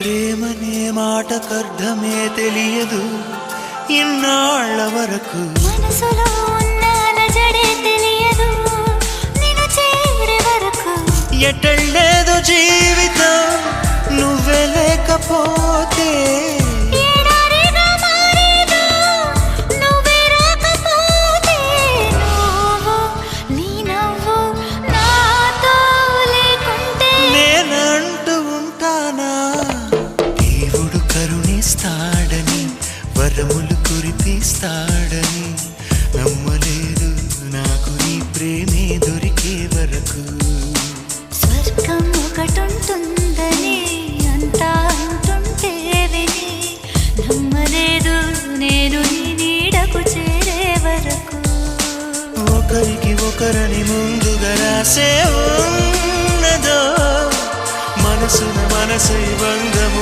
ప్రేమనే మాటకర్థమే తెలియదు ఇన్నాళ్ళ వరకు మనసులో ఉన్న అలజడే తెలియదు నిన్ను చేరే వరకు ఎటళ్ళేదో జీవితం నువ్వే లేకపోతే ఎడారిగా మారేదో నువ్వే రాకపోతే నువ్వు నీ నవ్వు నాతో లేకుంటే నేనంటూ ఉంటానా దేవుడు కరుణిస్తాడని వరములు కురిపిస్తాడని నమ్మలేదు నాకు నీ ప్రేమే దొరికే వరకు స్వర్గం ఒకటుంటుందని అంతా అంటుంటే విని నమ్మలేదు నేను నీ నీడకు చేరే వరకు ఒకరికి ఒకరని ముందుగా రాసే ఉన్నదో మనసున మనసై బంధము